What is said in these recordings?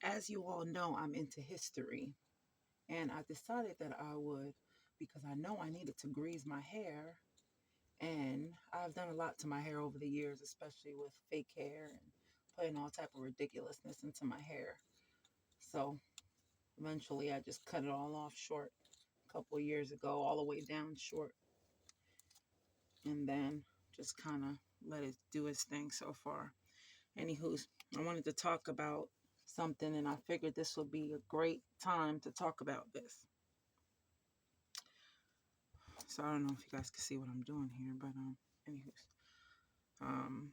As you all know, I'm into history, and I decided that I would, because I know I needed to grease my hair, and I've done a lot to my hair over the years, especially with fake hair and putting all type of ridiculousness into my hair. So eventually I just cut it all off short a couple of years ago, all the way down short, and then just kind of let it do its thing so far. Anywho's, I wanted to talk about something, and I figured this would be a great time to talk about this. So I don't know if you guys can see what I'm doing here, but anywho's, um,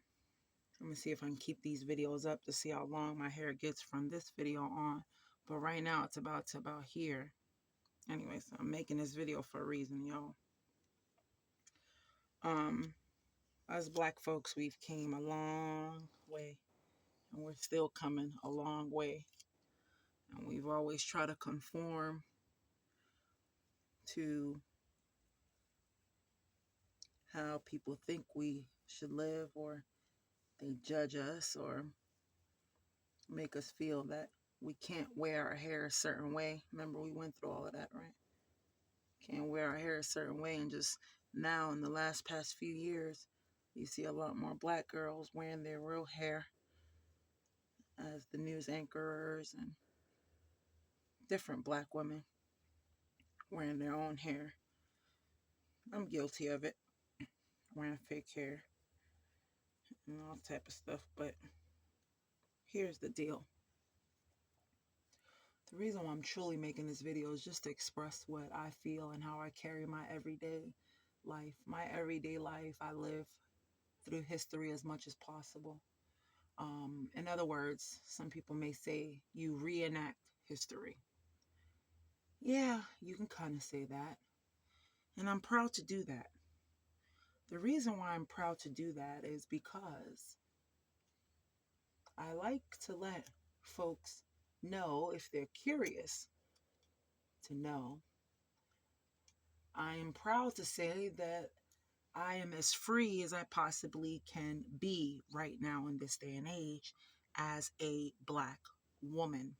I'm gonna see if I can keep these videos up to see how long my hair gets from this video on. But right now it's about here. Anyways, I'm making this video for a reason, y'all. Us black folks, we've came a long way, and we're still coming a long way. And we've always tried to conform to how people think we should live, or they judge us, or make us feel that we can't wear our hair a certain way. Remember, we went through all of that, right? Can't wear our hair a certain way. And just now, in the past few years, you see a lot more black girls wearing their real hair as the news anchors, and different black women wearing their own hair. I'm guilty of it, wearing fake hair and all type of stuff. But here's the deal. The reason why I'm truly making this video is just to express what I feel and how I carry my everyday life. My everyday life, I live through history as much as possible. In other words, some people may say you reenact history. Yeah, you can kind of say that. And I'm proud to do that. The reason why I'm proud to do that is because I like to let folks know, if they're curious to know. I am proud to say that I am as free as I possibly can be right now in this day and age as a black woman.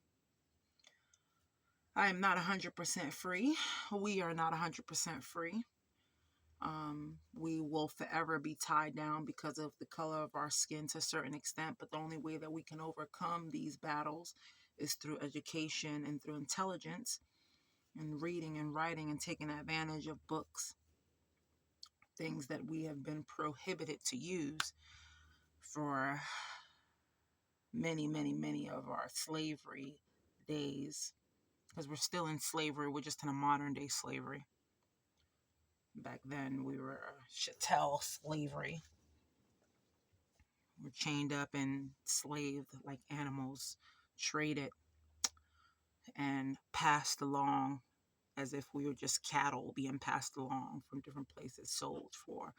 I am not 100% free. We are not 100% free. We will forever be tied down because of the color of our skin to a certain extent, but the only way that we can overcome these battles is through education and through intelligence and reading and writing and taking advantage of books, things that we have been prohibited to use for many of our slavery days, because we're still in slavery. We're just in a modern day slavery. Back then we were chattel slavery. We're chained up and enslaved like animals, traded and passed along as if we were just cattle being passed along from different places, sold for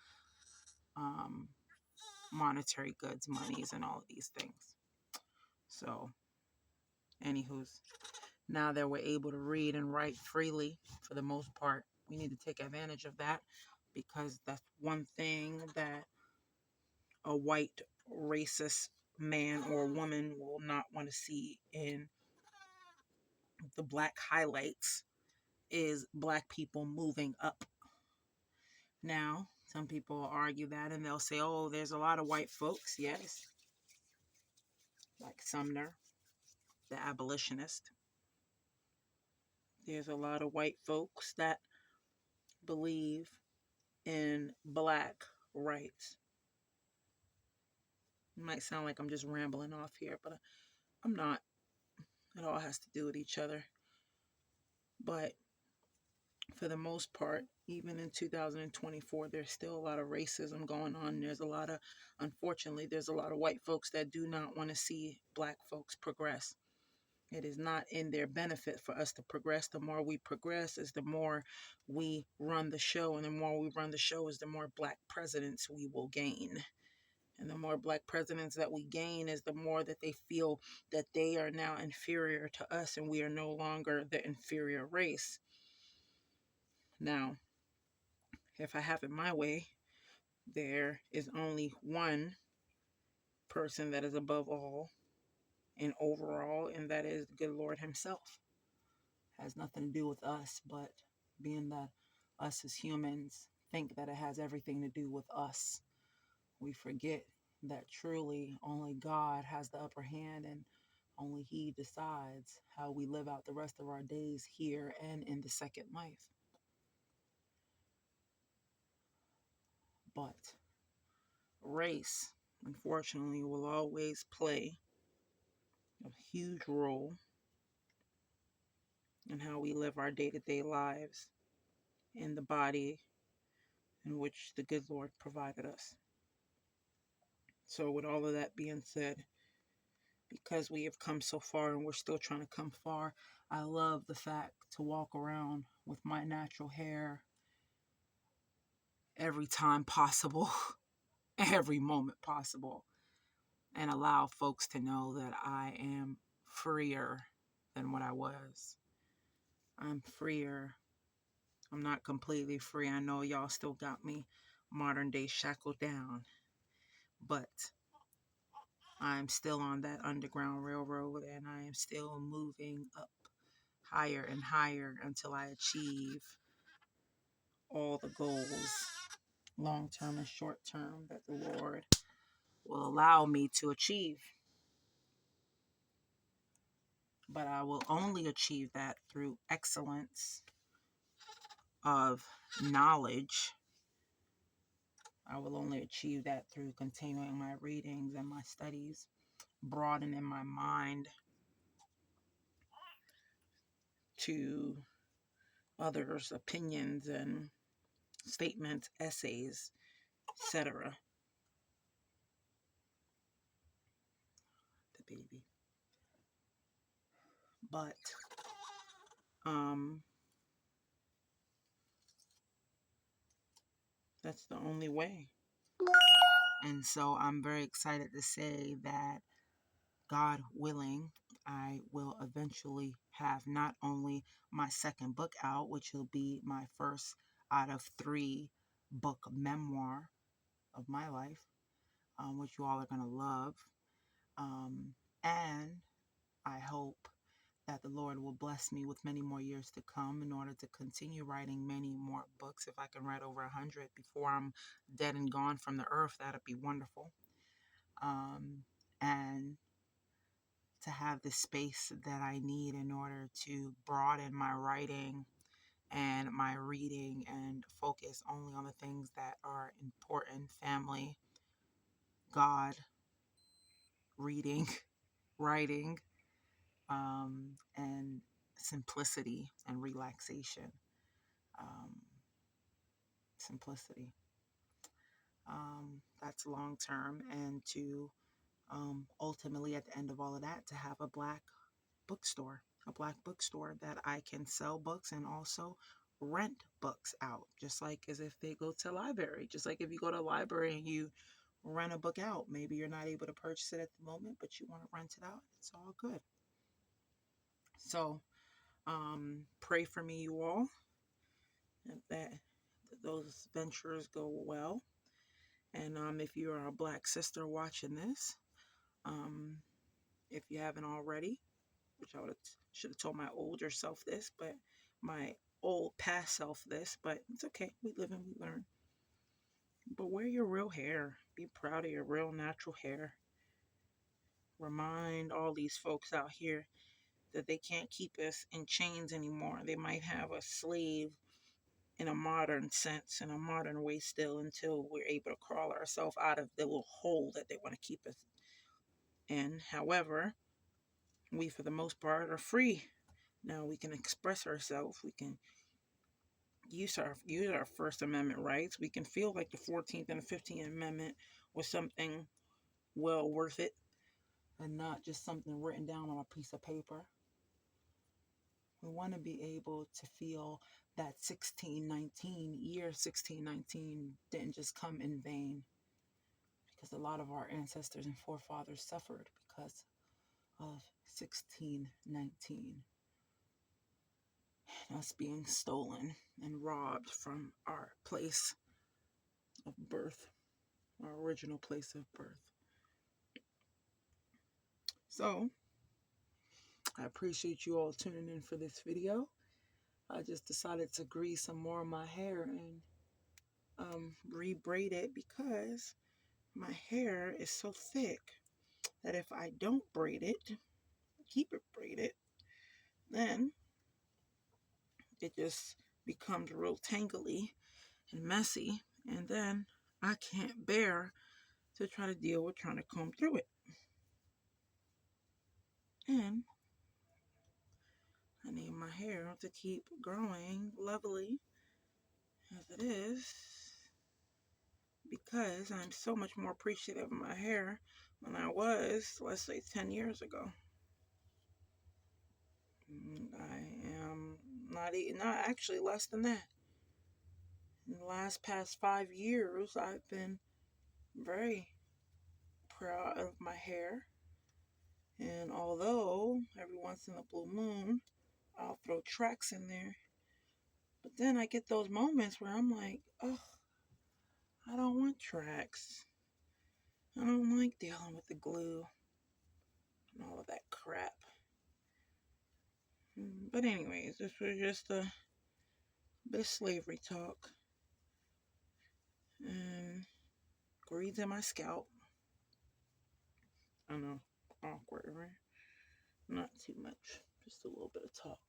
monetary goods, monies, and all of these things. So, anywho's, now that we're able to read and write freely for the most part, we need to take advantage of that, because that's one thing that a white racist man or woman will not want to see in the black highlights is black people moving up. Now, some people will argue that, and they'll say, oh, there's a lot of white folks, yes, like Sumner, the abolitionist. There's a lot of white folks that believe in black rights. It might sound like I'm just rambling off here, but I'm not. It all has to do with each other. But for the most part, even in 2024, there's still a lot of racism going on. Unfortunately, there's a lot of white folks that do not want to see black folks progress. It is not in their benefit for us to progress. The more we progress is the more we run the show. And the more we run the show is the more black presidents we will gain. And the more black presidents that we gain is the more that they feel that they are now inferior to us and we are no longer the inferior race. Now, if I have it my way, there is only one person that is above all, and overall, and that is the good Lord Himself. Has nothing to do with us, but being that us as humans think that it has everything to do with us, we forget that truly only God has the upper hand, and only He decides how we live out the rest of our days here and in the second life. But race, unfortunately, will always play a huge role in how we live our day to day lives in the body in which the good Lord provided us. So, with all of that being said, because we have come so far and we're still trying to come far, I love the fact to walk around with my natural hair every time possible, every moment possible, and allow folks to know that I am freer than what I was. I'm freer. I'm not completely free. I know y'all still got me modern day shackled down, but I'm still on that Underground Railroad, and I am still moving up higher and higher until I achieve all the goals, long term and short term, that the Lord will allow me to achieve. But I will only achieve that through excellence of knowledge. I will only achieve that through continuing my readings and my studies, broadening my mind to others' opinions and statements, essays, etc. The baby. But that's the only way. And so I'm very excited to say that, God willing, I will eventually have not only my second book out, which will be my first out of 3-book memoir of my life, which you all are going to love. And I hope that the Lord will bless me with many more years to come in order to continue writing many more books. If I can write over 100 before I'm dead and gone from the earth, that'd be wonderful. And to have the space that I need in order to broaden my writing and my reading and focus only on the things that are important: family, God, reading, writing, and simplicity and relaxation. Um, simplicity. That's long term. And to ultimately, at the end of all of that, to have a black bookstore, that I can sell books and also rent books out, just like as if they go to a library. Just like if you go to a library and you rent a book out, maybe you're not able to purchase it at the moment, but you want to rent it out. It's all good. So pray for me, you all, that those ventures go well. And if you are a black sister watching this, if you haven't already, which I should have told my older self this, but my old past self this, but it's okay. We live and we learn. But wear your real hair. Be proud of your real natural hair. Remind all these folks out here that they can't keep us in chains anymore. They might have a slave in a modern sense, in a modern way still, until we're able to crawl ourselves out of the little hole that they want to keep us in. However, we for the most part are free. Now we can express ourselves. We can use our First Amendment rights. We can feel like the 14th and the 15th Amendment was something well worth it, and not just something written down on a piece of paper. We want to be able to feel that 1619 didn't just come in vain, because a lot of our ancestors and forefathers suffered because of 1619. Us being stolen and robbed from our place of birth, our original place of birth. So, I appreciate you all tuning in for this video. I just decided to grease some more of my hair and re-braid it because my hair is so thick that if I don't braid it, keep it braided, then it just becomes real tangly and messy, and then I can't bear to try to deal with trying to comb through it. And I need my hair to keep growing lovely as it is because I'm so much more appreciative of my hair than I was, let's say, 10 years ago. I am not actually less than that. In the past 5 years, I've been very proud of my hair. And although every once in a blue moon, I'll throw tracks in there, but then I get those moments where I'm like, oh, I don't want tracks. I don't like dealing with the glue and all of that crap. But anyways, this was just a bit of slavery talk. And grease in my scalp. I know, awkward, right? Not too much, just a little bit of talk.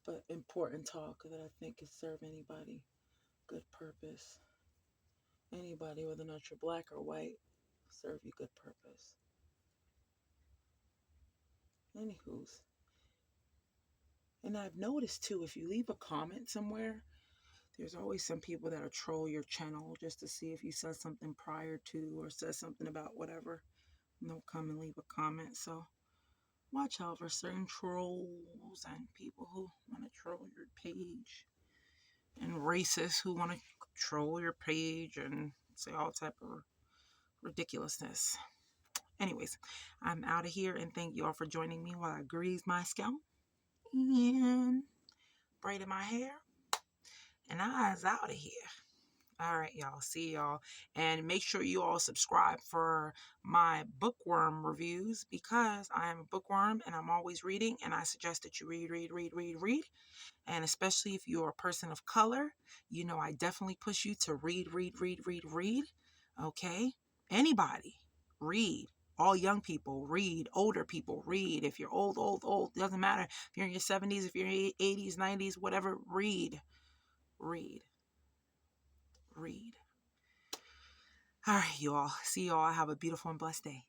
But important talk that I think can serve anybody good purpose. Anybody, whether or not you're black or white, serve you good purpose. Anywho's. And I've noticed too, if you leave a comment somewhere, there's always some people that'll troll your channel just to see if you said something prior to or said something about whatever. And they'll come and leave a comment. So watch out for certain trolls and people who want to troll your page. And racists who want to troll your page and say all type of ridiculousness. Anyways, I'm out of here and thank you all for joining me while I grease my scalp and braided my hair. And I was out of here. All right, y'all. See y'all. And make sure you all subscribe for my bookworm reviews because I am a bookworm and I'm always reading. And I suggest that you read. And especially if you're a person of color, you know I definitely push you to read. Okay? Anybody, read. All young people, read. Older people, read. If you're old, doesn't matter. If you're in your 70s, if you're in your 80s, 90s, whatever, read. All right, you all. See you all. Have a beautiful and blessed day.